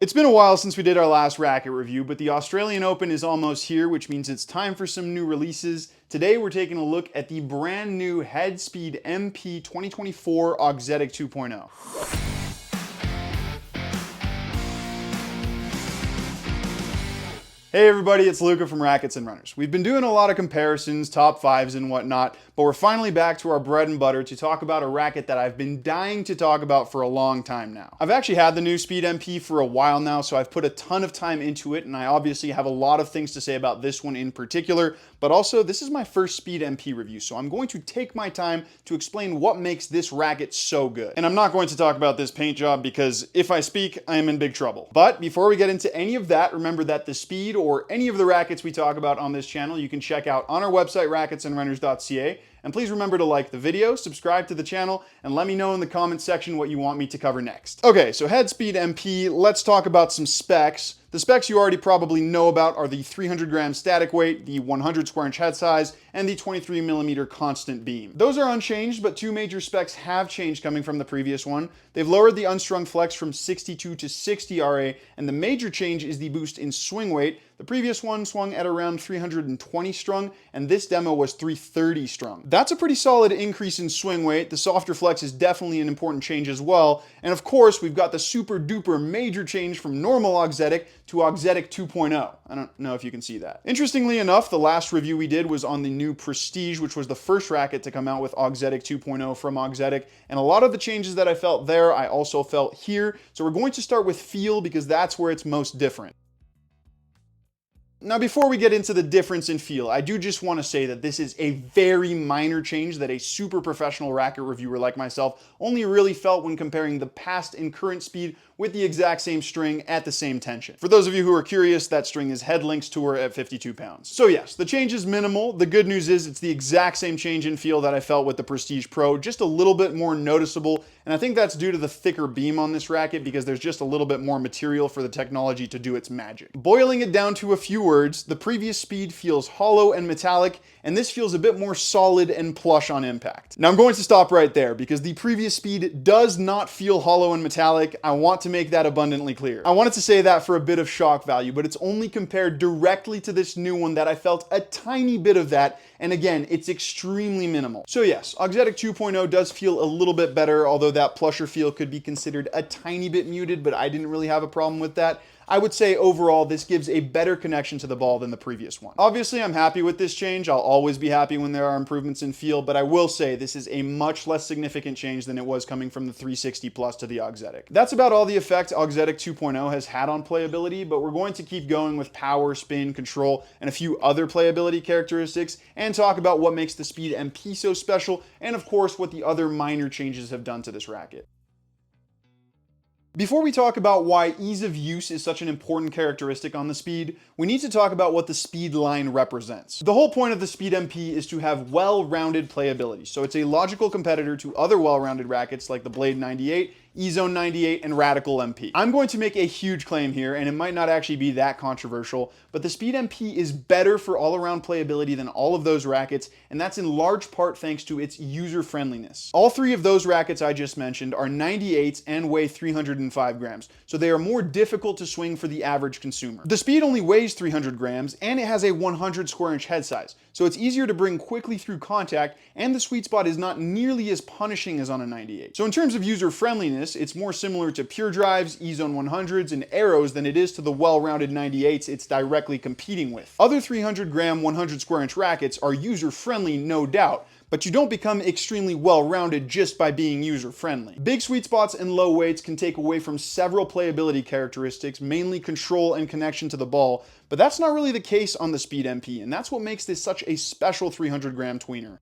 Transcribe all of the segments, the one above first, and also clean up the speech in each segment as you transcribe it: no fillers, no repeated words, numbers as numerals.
It's been a while since we did our last racket review, but the Australian Open is almost here, which means it's time for some new releases. Today we're taking a look at the brand new Headspeed MP 2024 Auxetic 2.0. Hey everybody, it's Luca from Rackets Runners. We've been doing a lot of comparisons, top fives and whatnot, but we're finally back to our bread and butter to talk about a racket that I've been dying to talk about for a long time now. I've actually had the new Speed MP for a while now, so I've put a ton of time into it, and I obviously have a lot of things to say about this one in particular, but also this is my first Speed MP review, so I'm going to take my time to explain what makes this racket so good. And I'm not going to talk about this paint job because if I speak, I am in big trouble. But before we get into any of that, remember that the Speed or any of the rackets we talk about on this channel you can check out on our website racketsandrunners.ca. And please remember to like the video, subscribe to the channel, and let me know in the comments section what you want me to cover next. Okay, so Headspeed MP, let's talk about some specs. The specs you already probably know about are the 300 gram static weight, the 100 square inch head size, and the 23 millimeter constant beam. Those are unchanged, but two major specs have changed coming from the previous one. They've lowered the unstrung flex from 62 to 60 RA, and the major change is the boost in swing weight. The previous one swung at around 320 strung, and this demo was 330 strung. That's a pretty solid increase in swing weight. The softer flex is definitely an important change as well. And of course, we've got the super duper major change from normal Auxetic to Auxetic 2.0. I don't know if you can see that. Interestingly enough, the last review we did was on the new Prestige, which was the first racket to come out with Auxetic 2.0 from Auxetic. And a lot of the changes that I felt there, I also felt here. So we're going to start with feel because that's where it's most different. Now, before we get into the difference in feel, I do just want to say that this is a very minor change that a super professional racket reviewer like myself only really felt when comparing the past and current speed with the exact same string at the same tension. For those of you who are curious, that string is Headlink's Tour at 52 pounds. So yes, the change is minimal. The good news is it's the exact same change in feel that I felt with the Prestige Pro, just a little bit more noticeable. And I think that's due to the thicker beam on this racket because there's just a little bit more material for the technology to do its magic. Boiling it down to a few words, the previous Speed feels hollow and metallic, and this feels a bit more solid and plush on impact. Now I'm going to stop right there because the previous Speed does not feel hollow and metallic. I want to make that abundantly clear. I wanted to say that for a bit of shock value, but it's only compared directly to this new one that I felt a tiny bit of that, and again, it's extremely minimal. So yes, Auxetic 2.0 does feel a little bit better, although that plusher feel could be considered a tiny bit muted, but I didn't really have a problem with that. I would say overall, this gives a better connection to the ball than the previous one. Obviously, I'm happy with this change. I'll always be happy when there are improvements in feel, but I will say this is a much less significant change than it was coming from the 360 Plus to the Auxetic. That's about all the effect Auxetic 2.0 has had on playability, but we're going to keep going with power, spin, control, and a few other playability characteristics, and talk about what makes the Speed MP so special, and of course, what the other minor changes have done to this racket. Before we talk about why ease of use is such an important characteristic on the Speed, we need to talk about what the Speed line represents. The whole point of the Speed MP is to have well-rounded playability, so it's a logical competitor to other well-rounded rackets like the Blade 98, E-Zone 98, and Radical MP. I'm going to make a huge claim here, and it might not actually be that controversial, but the Speed MP is better for all-around playability than all of those rackets, and that's in large part thanks to its user-friendliness. All three of those rackets I just mentioned are 98s and weigh 305 grams, so they are more difficult to swing for the average consumer. The Speed only weighs 300 grams, and it has a 100 square inch head size, so it's easier to bring quickly through contact, and the sweet spot is not nearly as punishing as on a 98. So in terms of user-friendliness, it's more similar to Pure Drives, E-Zone 100s, and Arrows than it is to the well-rounded 98s it's directly competing with. Other 300 gram, 100 square inch rackets are user-friendly, no doubt, but you don't become extremely well-rounded just by being user-friendly. Big sweet spots and low weights can take away from several playability characteristics, mainly control and connection to the ball, but that's not really the case on the Speed MP, and that's what makes this such a special 300 gram tweener.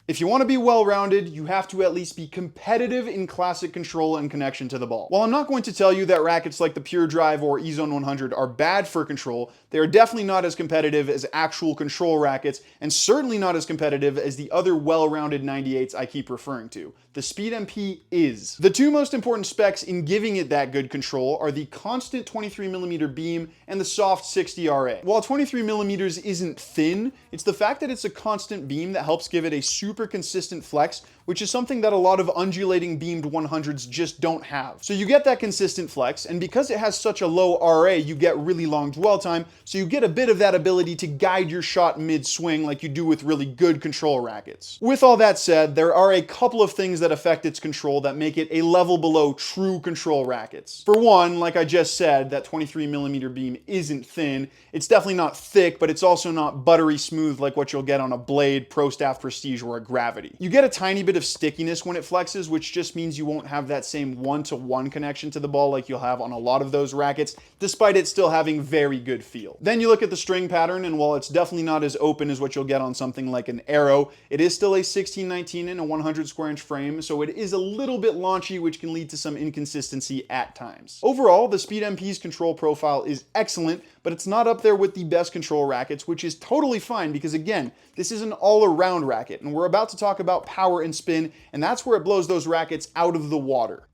If you want to be well-rounded, you have to at least be competitive in classic control and connection to the ball. While I'm not going to tell you that rackets like the Pure Drive or E-Zone 100 are bad for control, they are definitely not as competitive as actual control rackets, and certainly not as competitive as the other well-rounded 98s I keep referring to. The Speed MP is. The two most important specs in giving it that good control are the constant 23mm beam and the soft 60 RA. While 23mm isn't thin, it's the fact that it's a constant beam that helps give it a super super consistent flex, which is something that a lot of undulating beamed 100s just don't have. So you get that consistent flex, and because it has such a low RA, you get really long dwell time, so you get a bit of that ability to guide your shot mid-swing like you do with really good control rackets. With all that said, there are a couple of things that affect its control that make it a level below true control rackets. For one, like I just said, that 23mm beam isn't thin. It's definitely not thick, but it's also not buttery smooth like what you'll get on a Blade, Pro Staff Prestige, or a Gravity. You get a tiny bit of stickiness when it flexes, which just means you won't have that same one-to-one connection to the ball like you'll have on a lot of those rackets, despite it still having very good feel. Then you look at the string pattern, and while it's definitely not as open as what you'll get on something like an Arrow, it is still a 1619 in a 100 square inch frame, so it is a little bit launchy, which can lead to some inconsistency at times. Overall, the Speed MP's control profile is excellent, but it's not up there with the best control rackets, which is totally fine because, again, this is an all-around racket, and we're about to talk about power and spin, and that's where it blows those rackets out of the water.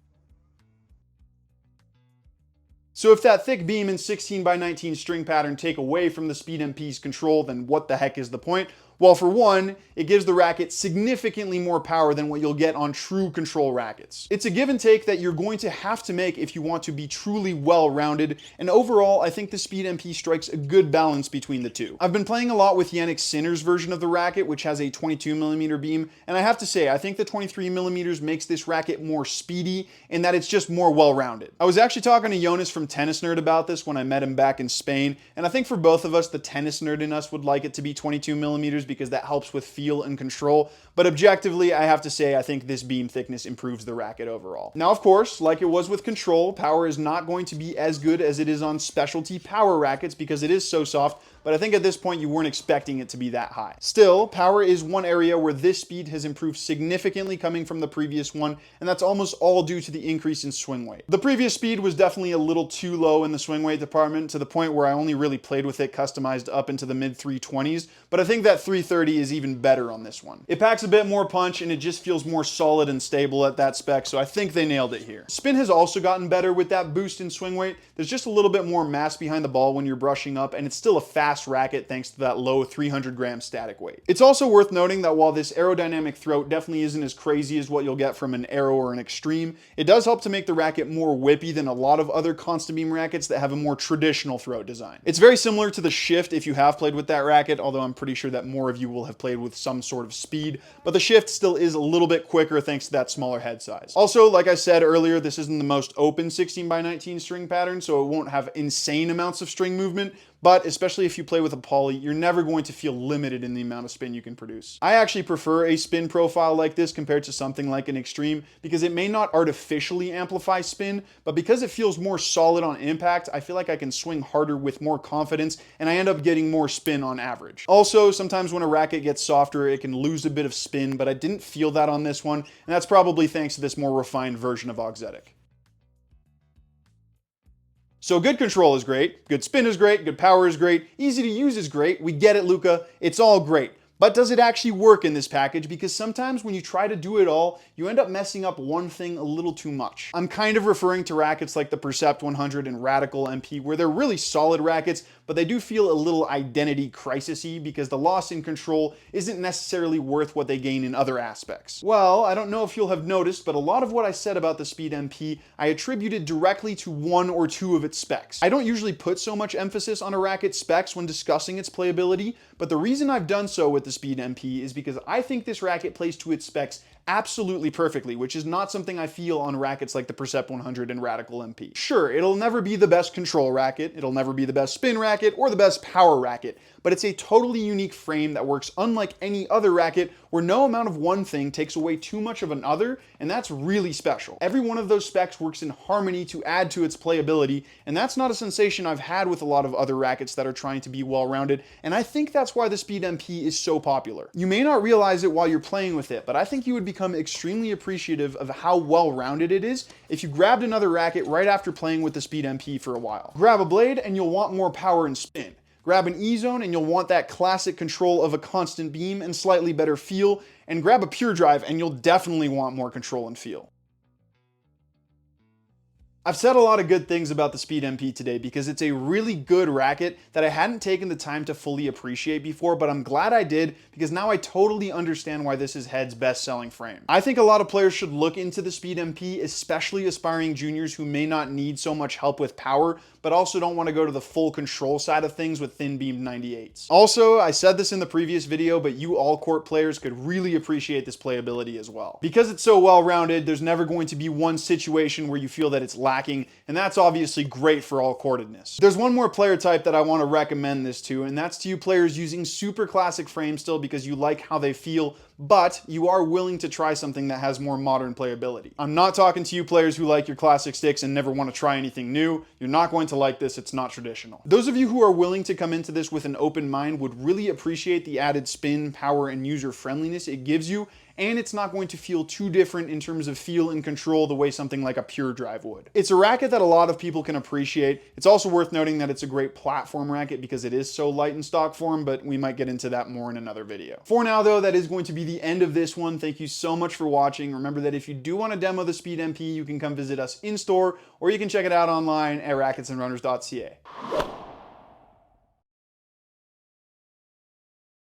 So if that thick beam and 16x19 string pattern take away from the Speed MP's control, then what the heck is the point? Well, for one, it gives the racket significantly more power than what you'll get on true control rackets. It's a give and take that you're going to have to make if you want to be truly well-rounded, and overall, I think the Speed MP strikes a good balance between the two. I've been playing a lot with Yannick Sinner's version of the racket, which has a 22mm beam, and I have to say, I think the 23mm makes this racket more speedy in that it's just more well-rounded. I was actually talking to Jonas from Tennis Nerd about this when I met him back in Spain, and I think for both of us, the tennis nerd in us would like it to be 22mm because that helps with feel and control, but objectively, I have to say I think this beam thickness improves the racket overall. Now, of course, like it was with control, power is not going to be as good as it is on specialty power rackets because it is so soft, but I think at this point you weren't expecting it to be that high. Still, power is one area where this speed has improved significantly coming from the previous one, and that's almost all due to the increase in swing weight. The previous speed was definitely a little too low in the swing weight department to the point where I only really played with it customized up into the mid 320s, but I think that 330 is even better on this one. It packs a bit more punch and it just feels more solid and stable at that spec, so I think they nailed it here. Spin has also gotten better with that boost in swing weight. There's just a little bit more mass behind the ball when you're brushing up, and it's still a fast racket thanks to that low 300-gram static weight. It's also worth noting that while this aerodynamic throat definitely isn't as crazy as what you'll get from an Arrow or an Extreme, it does help to make the racket more whippy than a lot of other constant beam rackets that have a more traditional throat design. It's very similar to the Shift if you have played with that racket, although I'm pretty sure that more of you will have played with some sort of speed, but the Shift still is a little bit quicker thanks to that smaller head size. Also, like I said earlier, this isn't the most open 16x19 string pattern, so it won't have insane amounts of string movement, but especially if you play with a poly, you're never going to feel limited in the amount of spin you can produce. I actually prefer a spin profile like this compared to something like an Extreme because it may not artificially amplify spin, but because it feels more solid on impact, I feel like I can swing harder with more confidence and I end up getting more spin on average. Also, sometimes when a racket gets softer, it can lose a bit of spin, but I didn't feel that on this one, and that's probably thanks to this more refined version of Auxetic. So good control is great, good spin is great, good power is great, easy to use is great, we get it, Luca, it's all great. But does it actually work in this package? Because sometimes when you try to do it all, you end up messing up one thing a little too much. I'm kind of referring to rackets like the Percept 100 and Radical MP, where they're really solid rackets, but they do feel a little identity crisis-y because the loss in control isn't necessarily worth what they gain in other aspects. Well, I don't know if you'll have noticed, but a lot of what I said about the Speed MP, I attributed directly to one or two of its specs. I don't usually put so much emphasis on a racket's specs when discussing its playability, but the reason I've done so with the Speed MP is because I think this racket plays to its specs absolutely perfectly, which is not something I feel on rackets like the Percept 100 and Radical MP. Sure, it'll never be the best control racket, it'll never be the best spin racket, or the best power racket, but it's a totally unique frame that works unlike any other racket where no amount of one thing takes away too much of another, and that's really special. Every one of those specs works in harmony to add to its playability, and that's not a sensation I've had with a lot of other rackets that are trying to be well-rounded, and I think that's why the Speed MP is so popular. You may not realize it while you're playing with it, but I think you would become extremely appreciative of how well-rounded it is if you grabbed another racket right after playing with the Speed MP for a while. Grab a Blade and you'll want more power and spin. Grab an E-Zone and you'll want that classic control of a constant beam and slightly better feel, and grab a Pure Drive and you'll definitely want more control and feel. I've said a lot of good things about the Speed MP today because it's a really good racket that I hadn't taken the time to fully appreciate before, but I'm glad I did because now I totally understand why this is Head's best-selling frame. I think a lot of players should look into the Speed MP, especially aspiring juniors who may not need so much help with power, but also don't want to go to the full control side of things with thin-beamed 98s. Also, I said this in the previous video, but you all-court players could really appreciate this playability as well. Because it's so well-rounded, there's never going to be one situation where you feel that it's lacking, and that's obviously great for all-courtedness. There's one more player type that I want to recommend this to, and that's to you players using super classic frames still because you like how they feel, but you are willing to try something that has more modern playability. I'm not talking to you players who like your classic sticks and never want to try anything new. You're not going to like this, it's not traditional. Those of you who are willing to come into this with an open mind would really appreciate the added spin, power, and user friendliness it gives you, and it's not going to feel too different in terms of feel and control the way something like a pure drive would. It's a racket that a lot of people can appreciate. It's also worth noting that it's a great platform racket because it is so light in stock form, but we might get into that more in another video. For now though, that is going to be the end of this one. Thank you so much for watching. Remember that if you do want to demo the Speed MP, you can come visit us in store, or you can check it out online at racketsandrunners.ca.